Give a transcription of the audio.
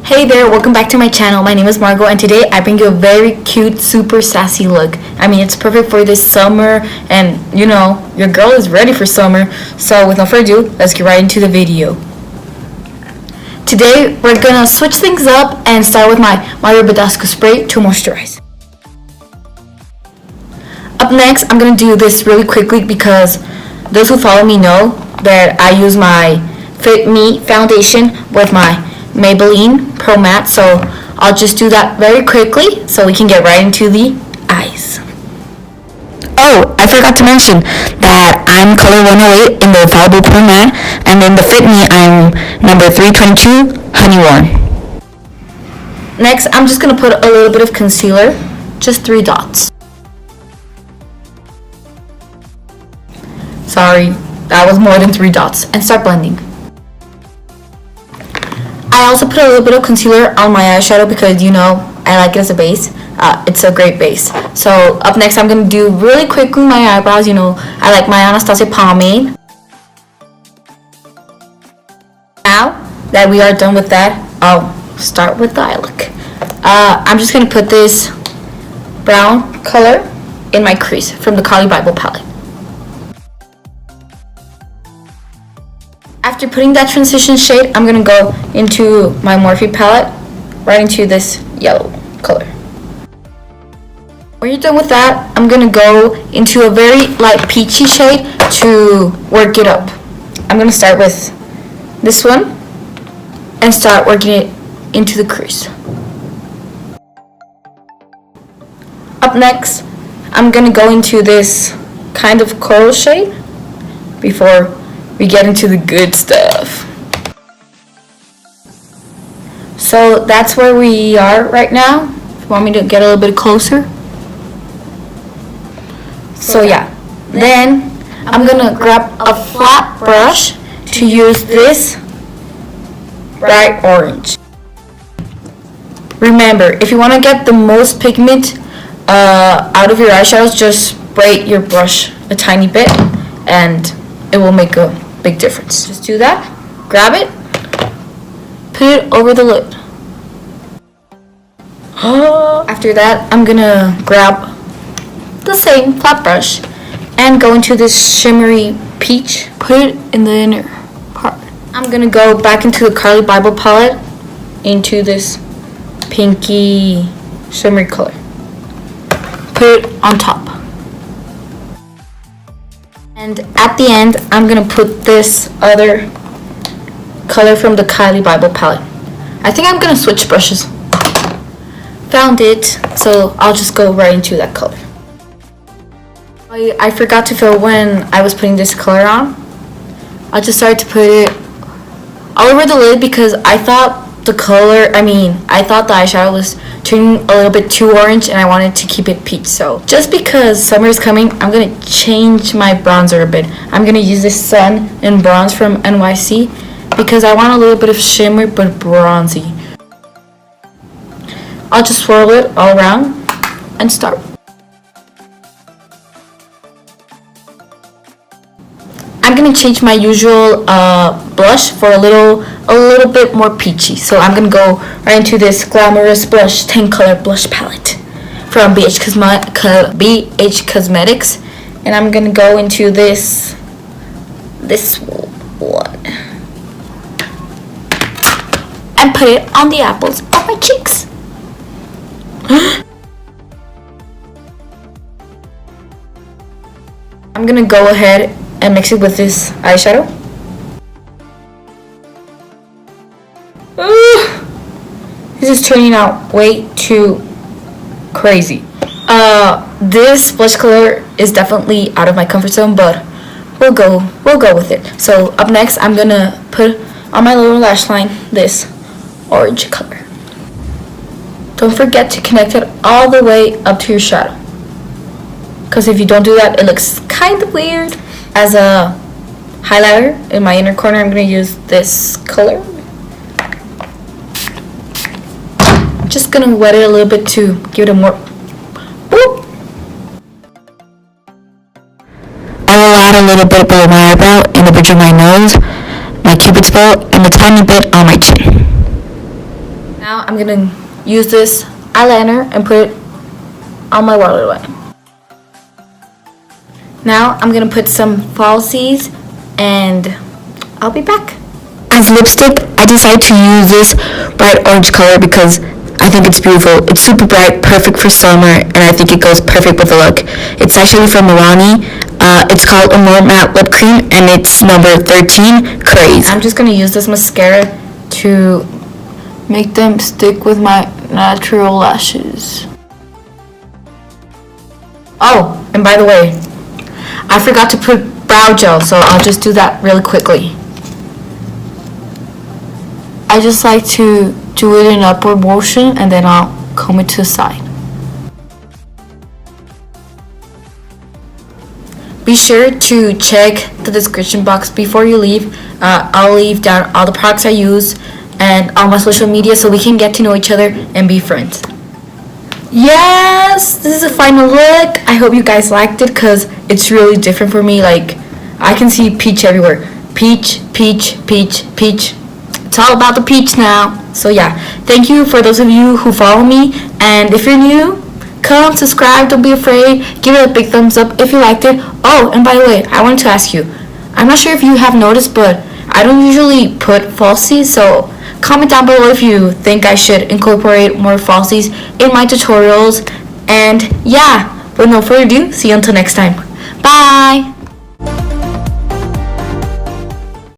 Hey there, welcome back to my channel. My name is Margo and today I bring you a very cute, super sassy look. I mean, it's perfect for this summer and you know, your girl is ready for summer. So with no further ado, let's get right into the video. Today we're gonna switch things up and start with my margo spray to moisturize. Up next, I'm gonna do this really quickly because those who follow me know that I use my Fit Me foundation with my Maybelline PROMATTE, so I'll just do that very quickly so we can get right into the eyes. Oh, I forgot to mention that I'm color 108 in the Infallible PROMATTE, and in the Fit Me I'm number 322 Honey Warm. Next, I'm just going to put a little bit of concealer, just 3 dots. Sorry, that was more than 3 dots, and start blending. I also put a little bit of concealer on my eyeshadow because, you know, I like it as a base. It's a great base. So up next, I'm going to do really quickly my eyebrows. You know, I like my Anastasia pomade. Now that we are done with that, I'll start with the eye look. I'm just going to put this brown color in my crease from the CARLI BYBEL palette. After putting that transition shade, I'm going to go into my Morphe palette, right into this yellow color. When you're done with that, I'm going to go into a very light peachy shade to work it up. I'm going to start with this one and start working it into the crease. Up next, I'm going to go into this kind of coral shade before we get into the good stuff. So that's where we are right now. If you want me to get a little bit closer. So yeah, then I'm gonna grab a flat brush to use this bright orange. Remember, if you want to get the most pigment out of your eyeshadows, just spray your brush a tiny bit and it will make a big difference. Just do that, grab it, put it over the lid. After that, I'm gonna grab the same flat brush and go into this shimmery peach, put it in the inner part. I'm gonna go back into the CARLI BYBEL palette into this pinky shimmery color. Put it on top. And at the end, I'm going to put this other color from the CARLI BYBEL palette. I think I'm going to switch brushes. Found it, so I'll just go right into that color. I forgot to fill when I was putting this color on. I just started to put it all over the lid because I thought the eyeshadow was turning a little bit too orange and I wanted to keep it peach. So just because summer is coming, I'm going to change my bronzer a bit. I'm going to use this Sun and Bronze from NYC because I want a little bit of shimmer but bronzy. I'll just swirl it all around and start. I'm going to change my usual blush for a little bit more peachy. So I'm going to go right into this Glamorous Blush 10 color blush palette from BH Cosmetics. And I'm going to go into this one. And put it on the apples of my cheeks. I'm going to go ahead and mix it with this eyeshadow. This is turning out way too crazy. This blush color is definitely out of my comfort zone, but we'll go with it. So up next, I'm gonna put on my lower lash line this orange color. Don't forget to connect it all the way up to your shadow, because if you don't do that, it looks kind of weird. As a highlighter in my inner corner, I'm going to use this color. Just going to wet it a little bit to give it a more boop. I will add a little bit below my eyebrow, in the bridge of my nose, my cupid's bow, and a tiny bit on my chin. Now I'm gonna use this eyeliner and put it on my waterline. Now I'm gonna put some falsies and I'll be back. As lipstick, I decided to use this bright orange color because I think it's beautiful. It's super bright, perfect for summer, and I think it goes perfect with the look. It's actually from Milani. It's called a more matte lip cream, and it's number 13, Craze. I'm just gonna use this mascara to make them stick with my natural lashes. Oh, and by the way, I forgot to put brow gel, so I'll just do that really quickly. I just like to do it in upward motion and then I'll comb it to the side. Be sure to check the description box before you leave. I'll leave down all the products I use and all my social media so we can get to know each other and be friends. Yes, this is the final look. I hope you guys liked it because it's really different for me. Like, I can see peach everywhere. Peach, peach, peach, peach. It's all about the peach now. So yeah, thank you for those of you who follow me. And if you're new, come subscribe, don't be afraid. Give it a big thumbs up if you liked it. Oh, and by the way, I wanted to ask you. I'm not sure if you have noticed, but I don't usually put falsies, so comment down below if you think I should incorporate more falsies in my tutorials. And yeah, with no further ado, see you until next time. Bye!